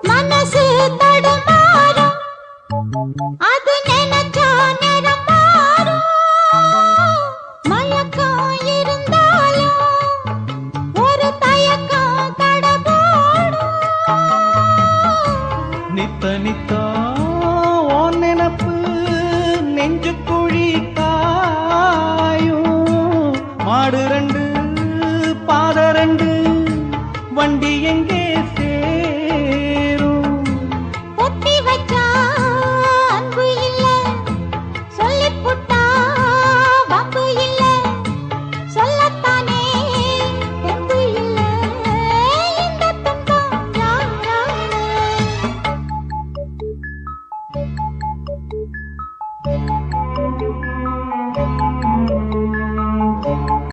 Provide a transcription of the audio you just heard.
மனசு தடுமாறும், அது நினைச்சா நேரம் மாறும். மயக்கம் இருந்தாலும் ஒரு தயக்கம் தடபோடும். நித்த நித்தா ஓன் நினப்பு நெஞ்சு குழி காயும். மாடு ரெண்டு பாத ரெண்டு வண்டி எங்கே சேரும்?